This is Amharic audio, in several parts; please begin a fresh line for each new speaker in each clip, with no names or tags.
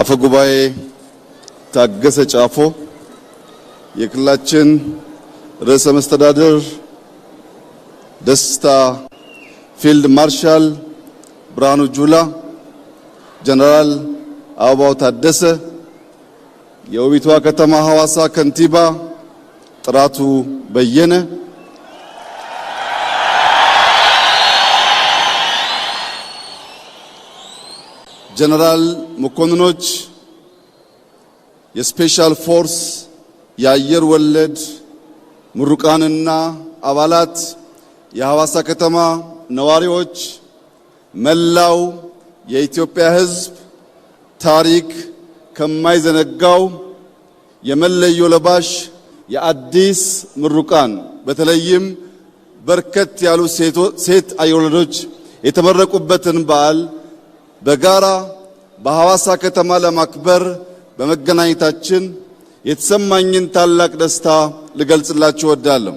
አፈጉባኤ ታገሰ ጫፎ፣ የክልላችን ርዕሰ መስተዳድር ደስታ ፊልድ ማርሻል ብርሃኑ ጁላ፣ ጀነራል አበባው ታደሰ፣ የውቢቷ ከተማ ሐዋሳ ከንቲባ ጥራቱ በየነ፣ ጀነራል መኮንኖች፣ የስፔሻል ፎርስ የአየር ወለድ ምሩቃንና አባላት፣ የሐዋሳ ከተማ ነዋሪዎች፣ መላው የኢትዮጵያ ሕዝብ ታሪክ ከማይዘነጋው የመለዮ ለባሽ የአዲስ ምሩቃን በተለይም በርከት ያሉ ሴት አየር ወለዶች የተመረቁበትን በዓል በጋራ በሐዋሳ ከተማ ለማክበር በመገናኘታችን የተሰማኝን ታላቅ ደስታ ልገልጽላችሁ እወዳለሁ።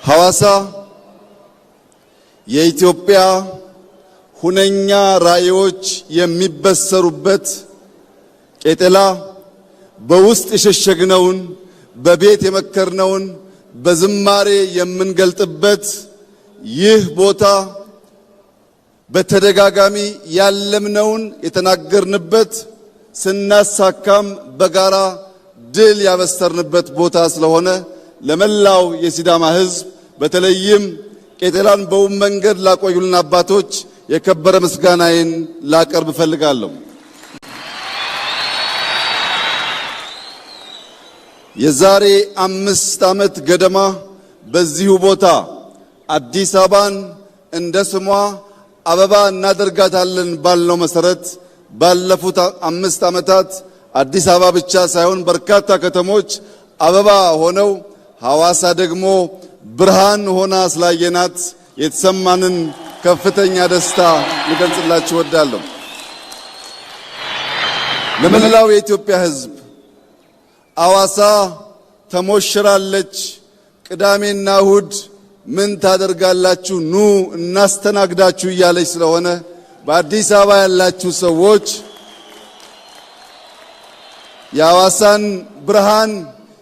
ሐዋሳ የኢትዮጵያ ሁነኛ ራዕዮች የሚበሰሩበት፣ ቄጠላ በውስጥ የሸሸግነውን በቤት የመከርነውን በዝማሬ የምንገልጥበት፣ ይህ ቦታ በተደጋጋሚ ያለምነውን የተናገርንበት፣ ስናሳካም በጋራ ድል ያበሰርንበት ቦታ ስለሆነ ለመላው የሲዳማ ሕዝብ በተለይም ቄጠላን በውብ መንገድ ላቆዩልን አባቶች የከበረ ምስጋናዬን ላቀርብ እፈልጋለሁ። የዛሬ 5 ዓመት ገደማ በዚሁ ቦታ አዲስ አበባን እንደ ስሟ አበባ እናደርጋታለን ባልነው መሰረት ባለፉት 5 ዓመታት አዲስ አበባ ብቻ ሳይሆን በርካታ ከተሞች አበባ ሆነው ሐዋሳ ደግሞ ብርሃን ሆና ስላየናት የተሰማንን ከፍተኛ ደስታ ልገልጽላችሁ እወዳለሁ። ለመላው የኢትዮጵያ ሕዝብ ሐዋሳ ተሞሽራለች። ቅዳሜና እሁድ ምን ታደርጋላችሁ? ኑ እናስተናግዳችሁ እያለች ስለሆነ በአዲስ አበባ ያላችሁ ሰዎች የሐዋሳን ብርሃን፣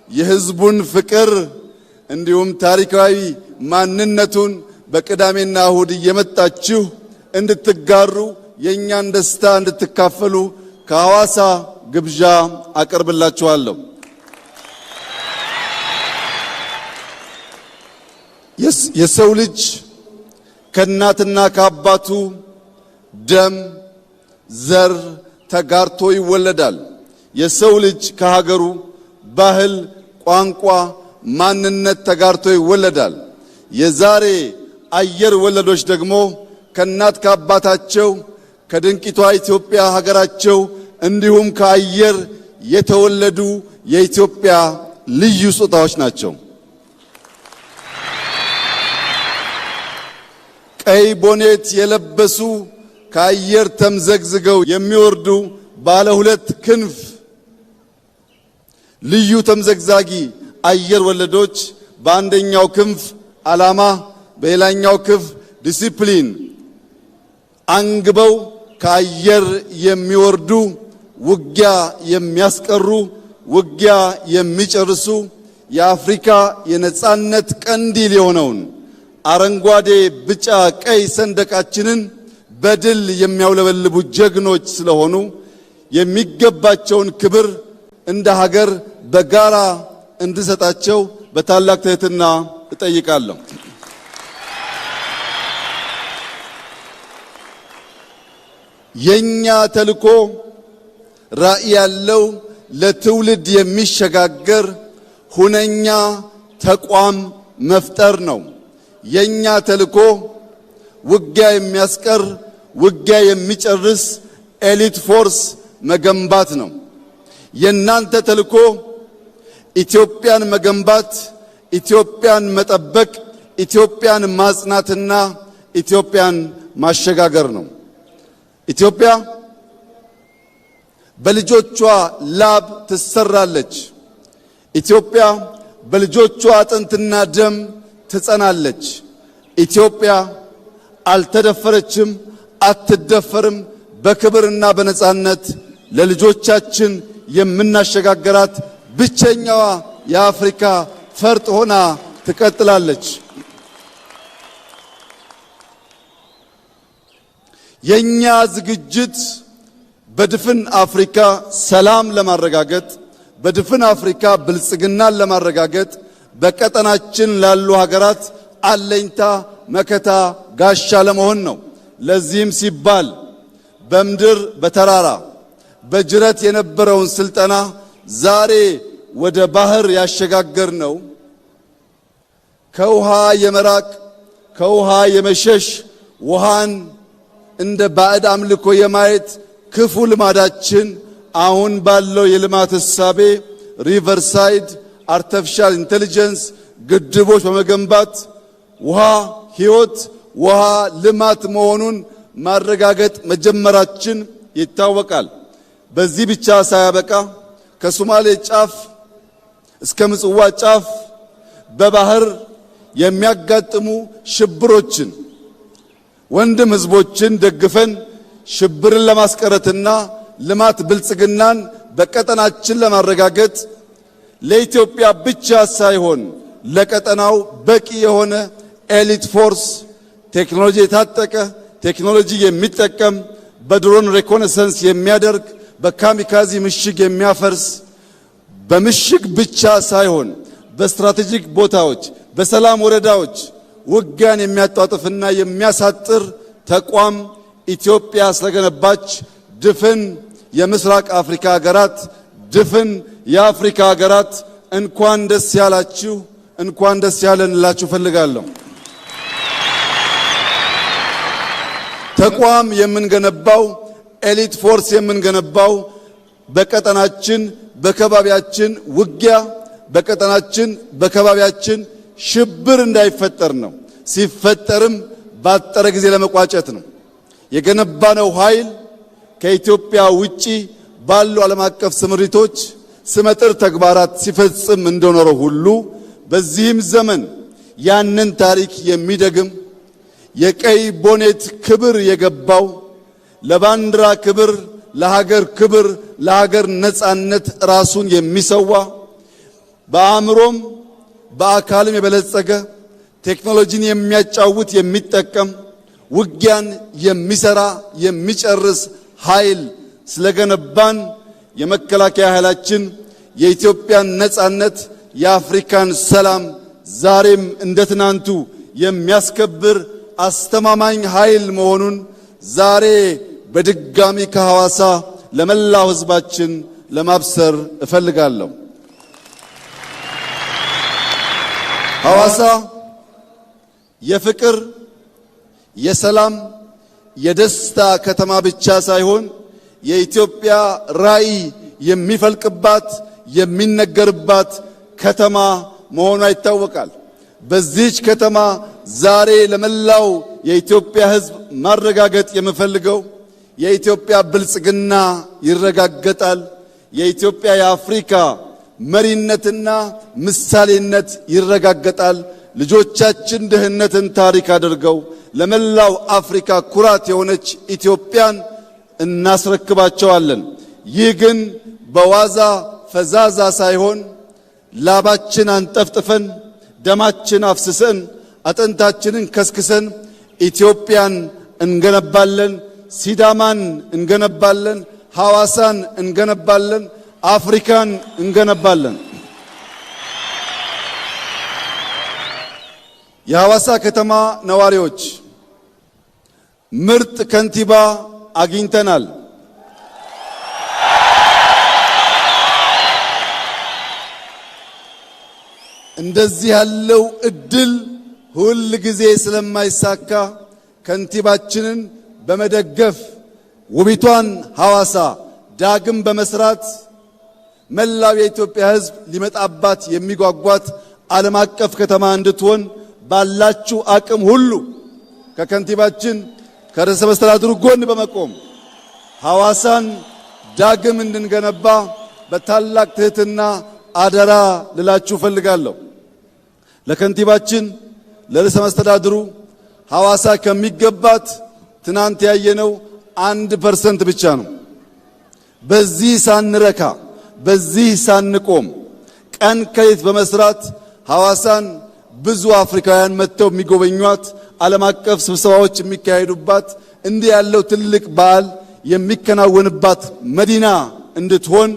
የሕዝቡን ፍቅር እንዲሁም ታሪካዊ ማንነቱን በቅዳሜና እሁድ እየመጣችሁ እንድትጋሩ የእኛን ደስታ እንድትካፈሉ ከሐዋሳ ግብዣ አቀርብላችኋለሁ። የሰው ልጅ ከእናትና ከአባቱ ደም ዘር ተጋርቶ ይወለዳል። የሰው ልጅ ከሀገሩ ባህል፣ ቋንቋ፣ ማንነት ተጋርቶ ይወለዳል። የዛሬ አየር ወለዶች ደግሞ ከእናት ከአባታቸው ከድንቂቷ ኢትዮጵያ ሀገራቸው እንዲሁም ከአየር የተወለዱ የኢትዮጵያ ልዩ ስጦታዎች ናቸው። ቀይ ቦኔት የለበሱ ከአየር ተምዘግዝገው የሚወርዱ ባለ 2 ክንፍ ልዩ ተምዘግዛጊ አየር ወለዶች በአንደኛው ክንፍ ዓላማ፣ በሌላኛው ክንፍ ዲሲፕሊን አንግበው ከአየር የሚወርዱ ውጊያ የሚያስቀሩ ውጊያ የሚጨርሱ የአፍሪካ የነጻነት ቀንዲል የሆነውን አረንጓዴ፣ ቢጫ፣ ቀይ ሰንደቃችንን በድል የሚያውለበልቡ ጀግኖች ስለሆኑ የሚገባቸውን ክብር እንደ ሀገር በጋራ እንድሰጣቸው በታላቅ ትህትና እጠይቃለሁ። የኛ ተልዕኮ ራዕይ ያለው ለትውልድ የሚሸጋገር ሁነኛ ተቋም መፍጠር ነው። የኛ ተልዕኮ ውጊያ የሚያስቀር ውጊያ የሚጨርስ ኤሊት ፎርስ መገንባት ነው። የናንተ ተልዕኮ ኢትዮጵያን መገንባት፣ ኢትዮጵያን መጠበቅ፣ ኢትዮጵያን ማጽናትና ኢትዮጵያን ማሸጋገር ነው። ኢትዮጵያ በልጆቿ ላብ ትሰራለች። ኢትዮጵያ በልጆቿ አጥንትና ደም ትጸናለች። ኢትዮጵያ አልተደፈረችም፣ አትደፈርም። በክብርና በነጻነት ለልጆቻችን የምናሸጋገራት ብቸኛዋ የአፍሪካ ፈርጥ ሆና ትቀጥላለች። የኛ ዝግጅት በድፍን አፍሪካ ሰላም ለማረጋገጥ፣ በድፍን አፍሪካ ብልጽግናን ለማረጋገጥ፣ በቀጠናችን ላሉ ሀገራት አለኝታ መከታ ጋሻ ለመሆን ነው። ለዚህም ሲባል በምድር በተራራ በጅረት የነበረውን ስልጠና ዛሬ ወደ ባህር ያሸጋገር ነው። ከውሃ የመራቅ ከውሃ የመሸሽ ውሃን እንደ ባዕድ አምልኮ የማየት ክፉ ልማዳችን አሁን ባለው የልማት እሳቤ ሪቨርሳይድ አርቲፊሻል ኢንተለጀንስ ግድቦች በመገንባት ውሃ ሕይወት ውሃ ልማት መሆኑን ማረጋገጥ መጀመራችን ይታወቃል። በዚህ ብቻ ሳያበቃ ከሶማሌ ጫፍ እስከ ምጽዋ ጫፍ በባህር የሚያጋጥሙ ሽብሮችን ወንድም ህዝቦችን ደግፈን ሽብርን ለማስቀረትና ልማት ብልጽግናን በቀጠናችን ለማረጋገጥ ለኢትዮጵያ ብቻ ሳይሆን ለቀጠናው በቂ የሆነ ኤሊት ፎርስ ቴክኖሎጂ የታጠቀ ቴክኖሎጂ የሚጠቀም በድሮን ሬኮነሰንስ የሚያደርግ በካሚካዚ ምሽግ የሚያፈርስ በምሽግ ብቻ ሳይሆን በስትራቴጂክ ቦታዎች በሰላም ወረዳዎች ውጊያን የሚያጧጥፍና የሚያሳጥር ተቋም ኢትዮጵያ ስለገነባች ድፍን የምስራቅ አፍሪካ ሀገራት ድፍን የአፍሪካ ሀገራት እንኳን ደስ ያላችሁ እንኳን ደስ ያለን እላችሁ ፈልጋለሁ። ተቋም የምንገነባው ኤሊት ፎርስ የምንገነባው በቀጠናችን በከባቢያችን ውጊያ በቀጠናችን በከባቢያችን ሽብር እንዳይፈጠር ነው። ሲፈጠርም ባጠረ ጊዜ ለመቋጨት ነው። የገነባነው ኃይል ከኢትዮጵያ ውጪ ባሉ ዓለም አቀፍ ስምሪቶች ስመጥር ተግባራት ሲፈጽም እንደኖረው ሁሉ በዚህም ዘመን ያንን ታሪክ የሚደግም የቀይ ቦኔት ክብር የገባው ለባንዲራ ክብር ለሀገር ክብር ለሀገር ነጻነት ራሱን የሚሰዋ በአእምሮም በአካልም የበለጸገ ቴክኖሎጂን የሚያጫውት የሚጠቀም ውጊያን የሚሰራ የሚጨርስ ኃይል ስለገነባን የመከላከያ ኃይላችን የኢትዮጵያን ነጻነት የአፍሪካን ሰላም ዛሬም እንደ ትናንቱ የሚያስከብር አስተማማኝ ኃይል መሆኑን ዛሬ በድጋሚ ከሐዋሳ ለመላው ሕዝባችን ለማብሰር እፈልጋለሁ። ሐዋሳ የፍቅር የሰላም የደስታ ከተማ ብቻ ሳይሆን የኢትዮጵያ ራዕይ የሚፈልቅባት የሚነገርባት ከተማ መሆኗ ይታወቃል። በዚህች ከተማ ዛሬ ለመላው የኢትዮጵያ ሕዝብ ማረጋገጥ የምፈልገው የኢትዮጵያ ብልጽግና ይረጋገጣል። የኢትዮጵያ የአፍሪካ መሪነትና ምሳሌነት ይረጋገጣል። ልጆቻችን ድህነትን ታሪክ አድርገው ለመላው አፍሪካ ኩራት የሆነች ኢትዮጵያን እናስረክባቸዋለን። ይህ ግን በዋዛ ፈዛዛ ሳይሆን ላባችን አንጠፍጥፈን ደማችን አፍስሰን አጥንታችንን ከስክሰን ኢትዮጵያን እንገነባለን። ሲዳማን እንገነባለን። ሐዋሳን እንገነባለን። አፍሪካን እንገነባለን። የሐዋሳ ከተማ ነዋሪዎች ምርጥ ከንቲባ አግኝተናል። እንደዚህ ያለው እድል ሁል ጊዜ ስለማይሳካ ከንቲባችንን በመደገፍ ውቢቷን ሐዋሳ ዳግም በመስራት መላው የኢትዮጵያ ሕዝብ ሊመጣባት የሚጓጓት ዓለም አቀፍ ከተማ እንድትሆን ባላችሁ አቅም ሁሉ ከከንቲባችን ከርዕሰ መስተዳድሩ ጎን በመቆም ሐዋሳን ዳግም እንድንገነባ በታላቅ ትህትና አደራ ልላችሁ ፈልጋለሁ። ለከንቲባችን ለርዕሰ መስተዳድሩ ሐዋሳ ከሚገባት ትናንት ያየነው 1% ብቻ ነው። በዚህ ሳንረካ በዚህ ሳንቆም ቀን ከሌት በመስራት ሐዋሳን ብዙ አፍሪካውያን መጥተው የሚጎበኟት ዓለም አቀፍ ስብሰባዎች የሚካሄዱባት እንዲህ ያለው ትልቅ በዓል የሚከናወንባት መዲና እንድትሆን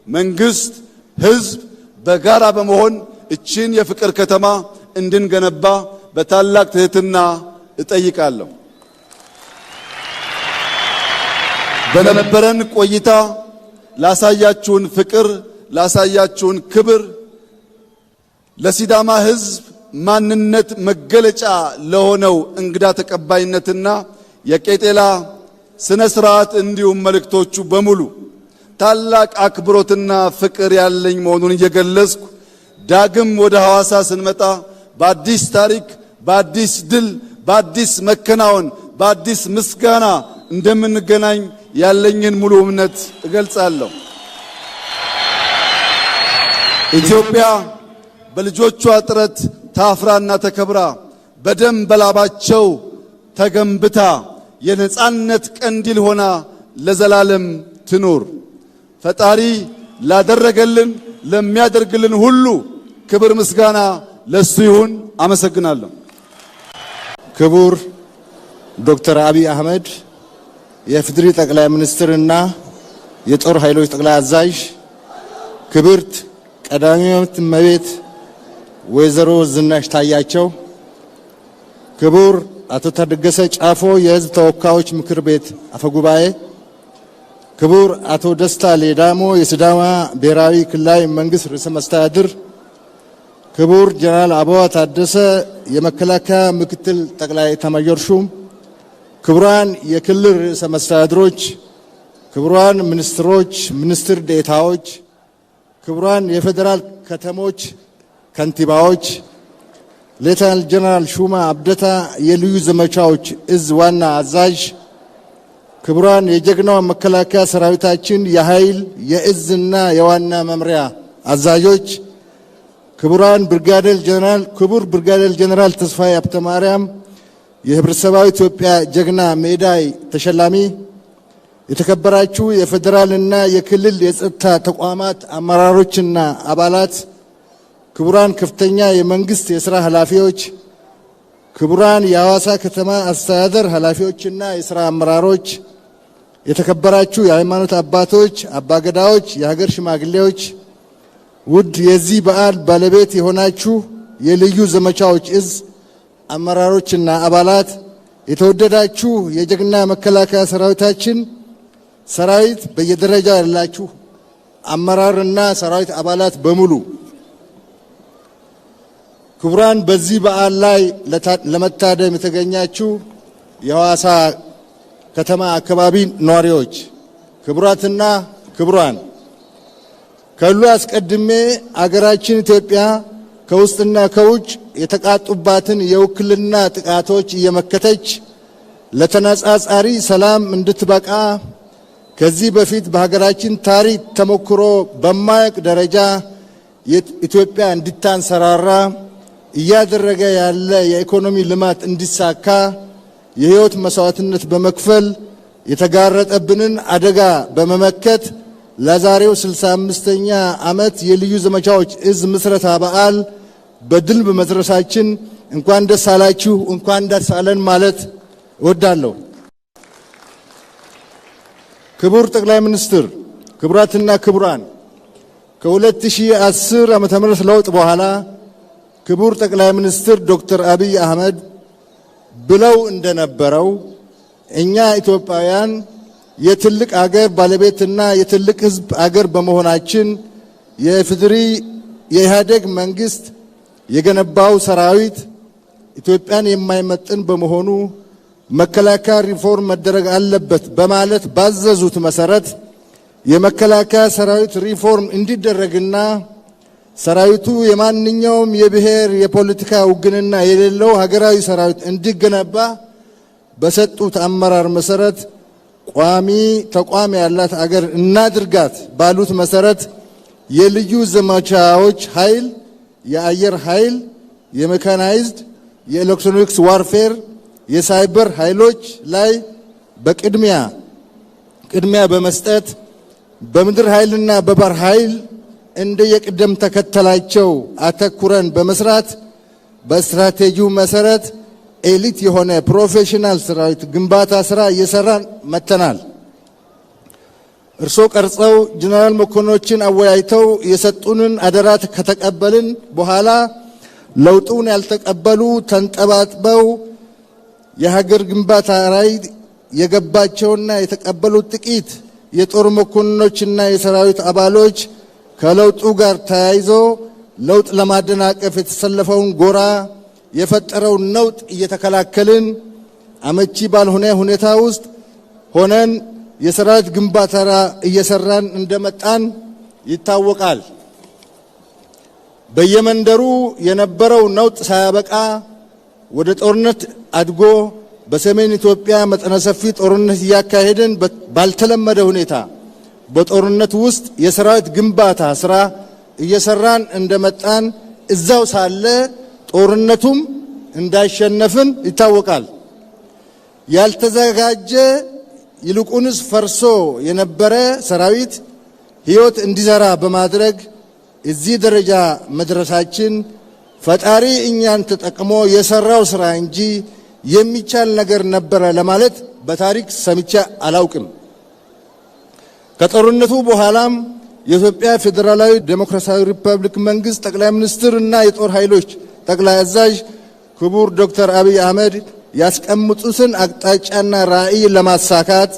መንግስት፣ ህዝብ በጋራ በመሆን እቺን የፍቅር ከተማ እንድንገነባ በታላቅ ትህትና እጠይቃለሁ። በነበረን ቆይታ ላሳያችሁን ፍቅር፣ ላሳያችሁን ክብር፣ ለሲዳማ ህዝብ ማንነት መገለጫ ለሆነው እንግዳ ተቀባይነትና የቄጤላ ስነ ስርዓት እንዲሁም መልእክቶቹ በሙሉ ታላቅ አክብሮትና ፍቅር ያለኝ መሆኑን እየገለጽኩ ዳግም ወደ ሐዋሳ ስንመጣ በአዲስ ታሪክ፣ በአዲስ ድል፣ በአዲስ መከናወን፣ በአዲስ ምስጋና እንደምንገናኝ ያለኝን ሙሉ እምነት እገልጻለሁ። ኢትዮጵያ በልጆቿ ጥረት ታፍራና ተከብራ በደም በላባቸው ተገንብታ የነጻነት ቀንዲል ሆና ለዘላለም ትኑር። ፈጣሪ ላደረገልን ለሚያደርግልን ሁሉ ክብር ምስጋና ለሱ ይሁን። አመሰግናለሁ።
ክቡር ዶክተር አብይ አህመድ የኢፌዴሪ ጠቅላይ ሚኒስትርና የጦር ኃይሎች ጠቅላይ አዛዥ፣ ክብርት ቀዳማዊት እመቤት ወይዘሮ ዝናሽ ታያቸው፣ ክቡር አቶ ታደገሰ ጫፎ የሕዝብ ተወካዮች ምክር ቤት አፈጉባኤ፣ ክቡር አቶ ደስታ ሌዳሞ የሲዳማ ብሔራዊ ክልላዊ መንግስት ርዕሰ መስተዳድር፣ ክቡር ጀነራል አበባ ታደሰ የመከላከያ ምክትል ጠቅላይ ኤታማዦር ሹም፣ ክቡራን የክልል ርዕሰ መስተዳድሮች፣ ክቡራን ሚኒስትሮች፣ ሚኒስትር ዴኤታዎች፣ ክቡራን የፌዴራል ከተሞች ከንቲባዎች፣ ሌተናል ጀነራል ሹማ አብደታ የልዩ ዘመቻዎች እዝ ዋና አዛዥ፣ ክቡራን የጀግናው መከላከያ ሰራዊታችን የኃይል የእዝና የዋና መምሪያ አዛዦች፣ ክቡራን ክቡር ብርጋዴር ጀነራል ተስፋዬ ሀብተማርያም የህብረተሰባዊ ኢትዮጵያ ጀግና ሜዳይ ተሸላሚ፣ የተከበራችሁ የፌዴራልና የክልል የጸጥታ ተቋማት አመራሮችና አባላት፣ ክቡራን ከፍተኛ የመንግስት የሥራ ኃላፊዎች፣ ክቡራን የሐዋሳ ከተማ አስተዳደር ኃላፊዎችና የሥራ አመራሮች፣ የተከበራችሁ የሃይማኖት አባቶች፣ አባገዳዎች፣ የሀገር ሽማግሌዎች፣ ውድ የዚህ በዓል ባለቤት የሆናችሁ የልዩ ዘመቻዎች እዝ አመራሮችና አባላት፣ የተወደዳችሁ የጀግና መከላከያ ሰራዊታችን ሰራዊት በየደረጃው ያላችሁ አመራርና ሰራዊት አባላት በሙሉ፣ ክቡራን በዚህ በዓል ላይ ለመታደም የተገኛችሁ የሐዋሳ ከተማ አካባቢ ነዋሪዎች፣ ክቡራትና ክቡራን፣ ከሁሉ አስቀድሜ አገራችን ኢትዮጵያ ከውስጥና ከውጭ የተቃጡባትን የውክልና ጥቃቶች እየመከተች ለተነጻጻሪ ሰላም እንድትበቃ ከዚህ በፊት በሀገራችን ታሪክ ተሞክሮ በማያውቅ ደረጃ ኢትዮጵያ እንድታንሰራራ እያደረገ ያለ የኢኮኖሚ ልማት እንዲሳካ የህይወት መስዋዕትነት በመክፈል የተጋረጠብንን አደጋ በመመከት ለዛሬው 65ኛ ዓመት የልዩ ዘመቻዎች እዝ ምስረታ በዓል በድል በመድረሳችን እንኳን ደስ አላችሁ፣ እንኳን ደስ አለን ማለት እወዳለሁ። ክቡር ጠቅላይ ሚኒስትር፣ ክቡራትና ክቡራን፣ ከ2010 ዓመተ ምህረት ለውጥ በኋላ ክቡር ጠቅላይ ሚኒስትር ዶክተር አብይ አህመድ ብለው እንደነበረው እኛ ኢትዮጵያውያን የትልቅ አገር ባለቤትና የትልቅ ህዝብ አገር በመሆናችን የኢፌዴሪ የኢህአዴግ መንግስት የገነባው ሰራዊት ኢትዮጵያን የማይመጥን በመሆኑ መከላከያ ሪፎርም መደረግ አለበት በማለት ባዘዙት መሰረት የመከላከያ ሰራዊት ሪፎርም እንዲደረግና ሰራዊቱ የማንኛውም የብሔር የፖለቲካ ውግንና የሌለው ሀገራዊ ሰራዊት እንዲገነባ በሰጡት አመራር መሰረት ቋሚ ተቋም ያላት አገር እናድርጋት ባሉት መሰረት የልዩ ዘመቻዎች ኃይል፣ የአየር ኃይል፣ የሜካናይዝድ፣ የኤሌክትሮኒክስ ዋርፌር፣ የሳይበር ኃይሎች ላይ በቅድሚያ በመስጠት በምድር ኃይልና በባህር ኃይል እንደየቅደም ተከተላቸው አተኩረን በመስራት በስትራቴጂው መሰረት ኤሊት የሆነ ፕሮፌሽናል ሰራዊት ግንባታ ስራ እየሰራን መተናል። እርሶ ቀርጸው ጀነራል መኮንኖችን አወያይተው የሰጡንን አደራ ከተቀበልን በኋላ ለውጡን ያልተቀበሉ ተንጠባጥበው የሀገር ግንባታ ራዕይ የገባቸውና የተቀበሉት ጥቂት የጦር መኮንኖችና የሰራዊት አባሎች ከለውጡ ጋር ተያይዞ ለውጥ ለማደናቀፍ የተሰለፈውን ጎራ የፈጠረውን ነውጥ እየተከላከልን አመቺ ባልሆነ ሁኔታ ውስጥ ሆነን የሰራዊት ግንባታ እየሰራን እንደመጣን ይታወቃል። በየመንደሩ የነበረው ነውጥ ሳያበቃ ወደ ጦርነት አድጎ በሰሜን ኢትዮጵያ መጠነ ሰፊ ጦርነት እያካሄድን ባልተለመደ ሁኔታ በጦርነት ውስጥ የሰራዊት ግንባታ ስራ እየሰራን እንደመጣን እዛው ሳለ ጦርነቱም እንዳሸነፍን ይታወቃል። ያልተዘጋጀ ይልቁንስ ፈርሶ የነበረ ሰራዊት ሕይወት እንዲዘራ በማድረግ እዚህ ደረጃ መድረሳችን ፈጣሪ እኛን ተጠቅሞ የሰራው ስራ እንጂ የሚቻል ነገር ነበረ ለማለት በታሪክ ሰምቼ አላውቅም። ከጦርነቱ በኋላም የኢትዮጵያ ፌዴራላዊ ዴሞክራሲያዊ ሪፐብሊክ መንግስት ጠቅላይ ሚኒስትር እና የጦር ኃይሎች ጠቅላይ አዛዥ ክቡር ዶክተር አብይ አህመድ ያስቀምጡትን አቅጣጫና ራዕይ ለማሳካት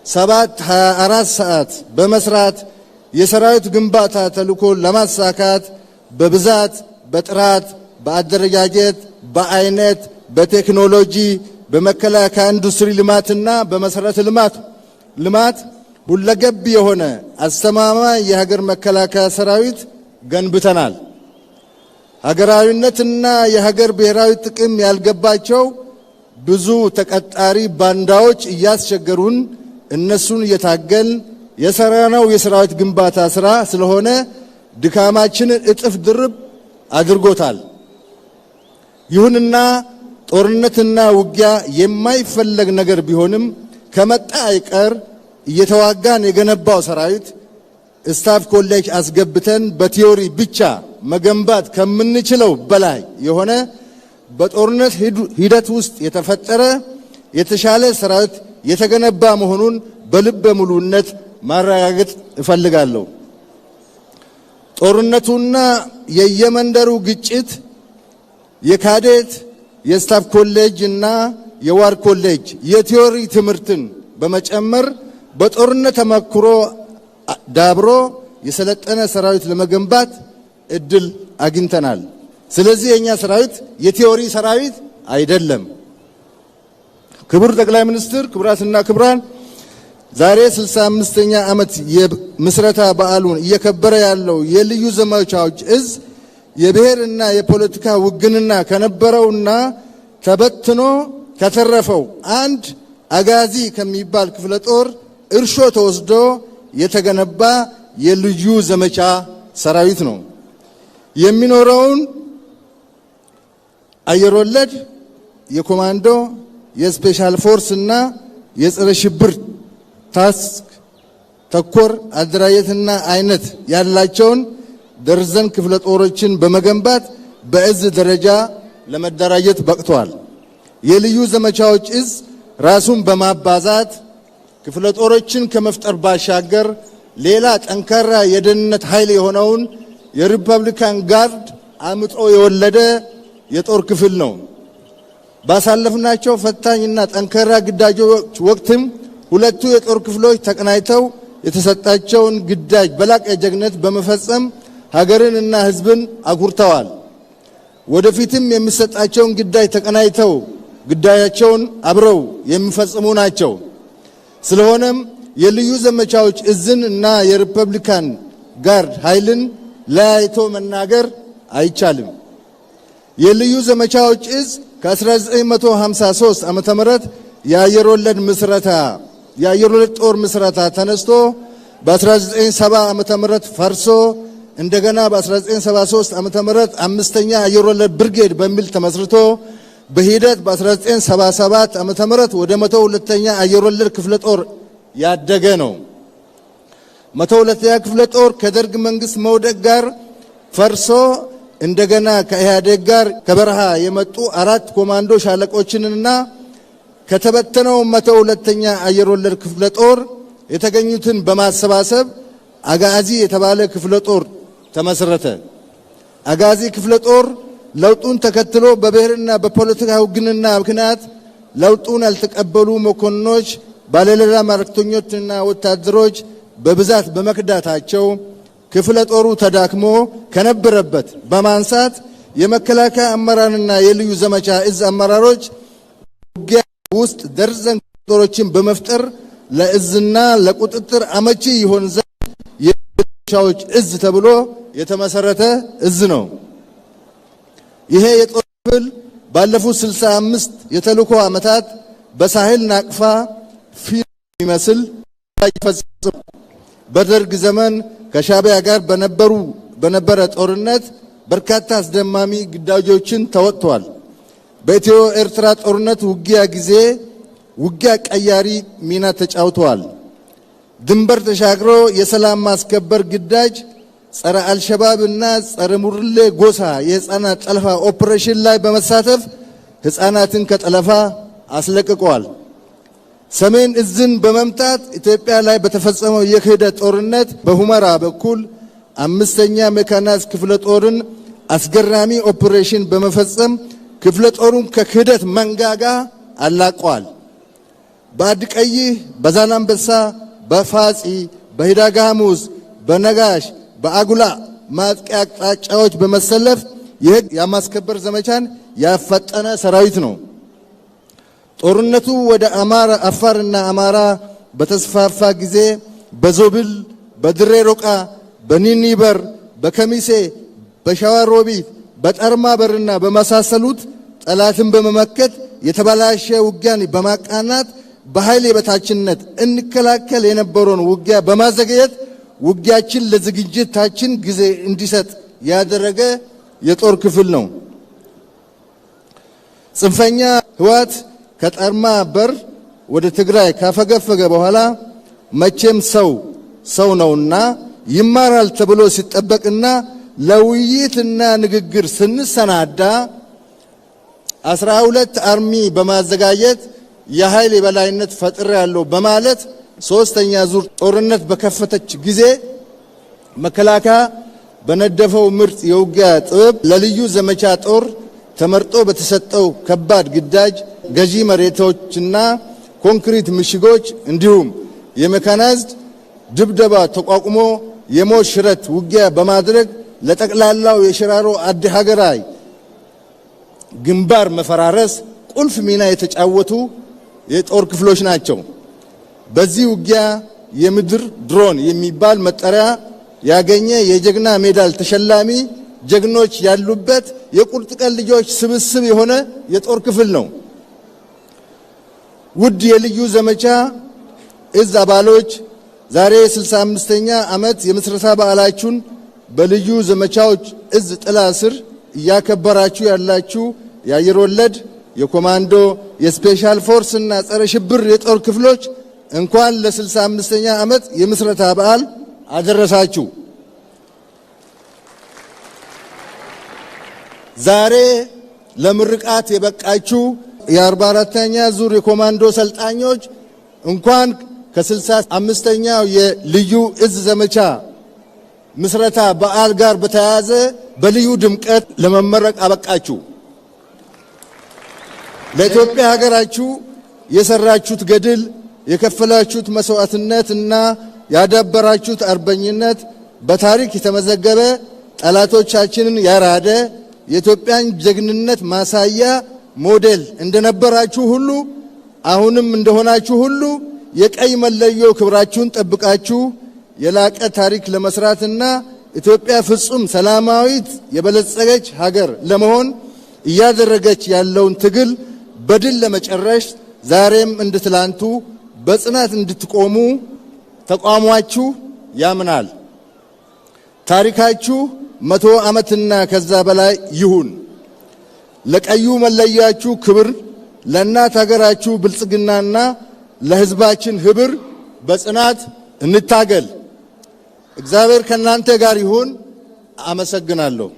7/24 ሰዓት በመስራት የሰራዊት ግንባታ ተልዕኮ ለማሳካት በብዛት፣ በጥራት፣ በአደረጃጀት፣ በአይነት፣ በቴክኖሎጂ፣ በመከላከያ ኢንዱስትሪ ልማትና በመሰረተ ልማት ሁለገብ የሆነ አስተማማኝ የሀገር መከላከያ ሰራዊት ገንብተናል። ሀገራዊነትና የሀገር ብሔራዊ ጥቅም ያልገባቸው ብዙ ተቀጣሪ ባንዳዎች እያስቸገሩን እነሱን እየታገል የሰራነው የሰራዊት ግንባታ ስራ ስለሆነ ድካማችንን እጥፍ ድርብ አድርጎታል። ይሁንና ጦርነትና ውጊያ የማይፈለግ ነገር ቢሆንም ከመጣ አይቀር እየተዋጋን የገነባው ሰራዊት ስታፍ ኮሌጅ አስገብተን በቲዮሪ ብቻ መገንባት ከምንችለው በላይ የሆነ በጦርነት ሂደት ውስጥ የተፈጠረ የተሻለ ሰራዊት የተገነባ መሆኑን በልበ ሙሉነት ማረጋገጥ እፈልጋለሁ። ጦርነቱና የየመንደሩ ግጭት የካዴት የስታፍ ኮሌጅ እና የዋር ኮሌጅ የቲዮሪ ትምህርትን በመጨመር በጦርነት ተመክሮ ዳብሮ የሰለጠነ ሰራዊት ለመገንባት እድል አግኝተናል። ስለዚህ የኛ ሰራዊት የቲዮሪ ሰራዊት አይደለም። ክቡር ጠቅላይ ሚኒስትር፣ ክቡራትና ክቡራን፣ ዛሬ 65ኛ ዓመት የምስረታ በዓሉን እየከበረ ያለው የልዩ ዘመቻዎች እዝ የብሔርና የፖለቲካ ውግንና ከነበረውና ተበትኖ ከተረፈው አንድ አጋዚ ከሚባል ክፍለ ጦር እርሾ ተወስዶ የተገነባ የልዩ ዘመቻ ሰራዊት ነው። የሚኖረውን አየር ወለድ፣ የኮማንዶ፣ የስፔሻል ፎርስ እና የጸረ ሽብር ታስክ ተኮር አደራጀትና አይነት ያላቸውን ደርዘን ክፍለ ጦሮችን በመገንባት በእዝ ደረጃ ለመደራጀት በቅቷል። የልዩ ዘመቻዎች እዝ ራሱን በማባዛት ክፍለ ጦሮችን ከመፍጠር ባሻገር ሌላ ጠንካራ የደህንነት ኃይል የሆነውን የሪፐብሊካን ጋርድ አምጦ የወለደ የጦር ክፍል ነው። ባሳለፍናቸው ፈታኝና ጠንካራ ግዳጆች ወቅትም ሁለቱ የጦር ክፍሎች ተቀናይተው የተሰጣቸውን ግዳጅ በላቀ ጀግነት በመፈጸም ሀገርንና ሕዝብን አኩርተዋል። ወደፊትም የሚሰጣቸውን ግዳጅ ተቀናይተው ግዳያቸውን አብረው የሚፈጽሙ ናቸው። ስለሆነም የልዩ ዘመቻዎች እዝን እና የሪፐብሊካን ጋርድ ኃይልን ለያይቶ መናገር አይቻልም። የልዩ ዘመቻዎች እዝ ከ1953 ዓመተ ምህረት የአየር ወለድ ጦር ምስረታ ተነስቶ በ1970 ዓመተ ምህረት ፈርሶ እንደገና በ1973 ዓመተ ምህረት 5ኛ አየር ወለድ ብርጌድ በሚል ተመስርቶ በሂደት በ1977 ዓመተ ምህረት ወደ 102ኛ አየር ወለድ ክፍለ ጦር ያደገ ነው። 102ኛ ክፍለ ጦር ከደርግ መንግስት መውደቅ ጋር ፈርሶ እንደገና ከኢህአዴግ ጋር ከበረሃ የመጡ 4 ኮማንዶ ሻለቆችንና ከተበተነው 102ኛ አየር ወለድ ክፍለ ጦር የተገኙትን በማሰባሰብ አጋዚ የተባለ ክፍለ ጦር ተመሰረተ። አጋዚ ክፍለ ጦር ለውጡን ተከትሎ በብሔርና በፖለቲካ ውግንና ምክንያት ለውጡን ያልተቀበሉ መኮንኖች፣ ባለሌላ መልእክተኞችና ወታደሮች በብዛት በመክዳታቸው ክፍለ ጦሩ ተዳክሞ ከነበረበት በማንሳት የመከላከያ አመራርና የልዩ ዘመቻ እዝ አመራሮች ውጊያ ውስጥ ደርዘን ጦሮችን በመፍጠር ለእዝና ለቁጥጥር አመቺ ይሆን ዘንድ የሻዎች እዝ ተብሎ የተመሰረተ እዝ ነው። ይሄ የጦር ክፍል ባለፉት 65 የተልእኮ ዓመታት በሳህል ናቅፋ ፊልም ይመስል ይፈጽም በደርግ ዘመን ከሻዕቢያ ጋር በነበረ ጦርነት በርካታ አስደማሚ ግዳጆችን ተወጥቷል። በኢትዮ ኤርትራ ጦርነት ውጊያ ጊዜ ውጊያ ቀያሪ ሚና ተጫውተዋል። ድንበር ተሻግሮ የሰላም ማስከበር ግዳጅ ጸረ አልሸባብ እና ጸረ ሙርሌ ጎሳ የህፃናት ጠለፋ ኦፕሬሽን ላይ በመሳተፍ ህፃናትን ከጠለፋ አስለቅቀዋል። ሰሜን እዝን በመምታት ኢትዮጵያ ላይ በተፈጸመው የክህደት ጦርነት በሁመራ በኩል 5ኛ ሜካናይዝድ ክፍለ ጦርን አስገራሚ ኦፕሬሽን በመፈጸም ክፍለ ጦሩን ከክህደት መንጋጋ አላቀዋል። በአድቀይ፣ በዛላምበሳ፣ በፋጺ፣ በሂዳጋ ሐሙስ፣ በነጋሽ፣ በአጉላ ማጥቂያ አቅጣጫዎች በመሰለፍ የህግ የማስከበር ዘመቻን ያፈጠነ ሰራዊት ነው። ጦርነቱ ወደ አፋርና አማራ በተስፋፋ ጊዜ በዞብል፣ በድሬ ሮቃ፣ በኒኒበር፣ በከሚሴ፣ በሸዋሮቢት፣ በጠርማ በርና በመሳሰሉት ጠላትን በመመከት የተበላሸ ውጊያን በማቃናት በኃይል የበታችነት እንከላከል የነበረውን ውጊያ በማዘግየት ውጊያችን ለዝግጅታችን ጊዜ እንዲሰጥ ያደረገ የጦር ክፍል ነው። ጽንፈኛ ህወሓት ከጠርማ በር ወደ ትግራይ ካፈገፈገ በኋላ መቼም ሰው ነውና ይማራል ተብሎ ሲጠበቅና ለውይይትና ንግግር ስንሰናዳ 12 አርሚ በማዘጋጀት የኃይል የበላይነት ፈጥር ያለው በማለት 3ኛ ዙር ጦርነት በከፈተች ጊዜ መከላከያ በነደፈው ምርጥ የውጊያ ጥበብ ለልዩ ዘመቻ ጦር ተመርጦ በተሰጠው ከባድ ግዳጅ ገዢ መሬቶችና ኮንክሪት ምሽጎች እንዲሁም የሜካናይዝድ ድብደባ ተቋቁሞ የሞት ሽረት ውጊያ በማድረግ ለጠቅላላው የሽራሮ አዲ ሀገራይ ግንባር መፈራረስ ቁልፍ ሚና የተጫወቱ የጦር ክፍሎች ናቸው። በዚህ ውጊያ የምድር ድሮን የሚባል መጠሪያ ያገኘ የጀግና ሜዳል ተሸላሚ ጀግኖች ያሉበት የቁርጥ ቀን ልጆች ስብስብ የሆነ የጦር ክፍል ነው። ውድ የልዩ ዘመቻ እዝ አባሎች ዛሬ 65ኛ ዓመት የምስረታ በዓላችሁን በልዩ ዘመቻዎች እዝ ጥላ ስር እያከበራችሁ ያላችሁ የአየር ወለድ፣ የኮማንዶ፣ የስፔሻል ፎርስ እና ጸረ ሽብር የጦር ክፍሎች እንኳን ለ65ኛ ዓመት የምስረታ በዓል አደረሳችሁ። ዛሬ ለምርቃት የበቃችሁ የ44ኛ ዙር የኮማንዶ ሰልጣኞች እንኳን ከ65ኛው የልዩ እዝ ዘመቻ ምስረታ በዓል ጋር በተያያዘ በልዩ ድምቀት ለመመረቅ አበቃችሁ። ለኢትዮጵያ ሀገራችሁ የሰራችሁት ገድል፣ የከፈላችሁት መስዋዕትነት እና ያዳበራችሁት አርበኝነት በታሪክ የተመዘገበ ጠላቶቻችንን ያራደ የኢትዮጵያን ጀግንነት ማሳያ ሞዴል እንደነበራችሁ ሁሉ አሁንም እንደሆናችሁ ሁሉ የቀይ መለዮ ክብራችሁን ጠብቃችሁ የላቀ ታሪክ ለመስራትና ኢትዮጵያ ፍጹም ሰላማዊት የበለጸገች ሀገር ለመሆን እያደረገች ያለውን ትግል በድል ለመጨረስ ዛሬም እንደ ትላንቱ በጽናት እንድትቆሙ ተቋማችሁ ያምናል። ታሪካችሁ 100 ዓመትና ከዛ በላይ ይሁን። ለቀዩ መለያችሁ ክብር፣ ለእናት ሀገራችሁ ብልጽግናና ለሕዝባችን ህብር በጽናት እንታገል። እግዚአብሔር ከእናንተ ጋር ይሁን። አመሰግናለሁ።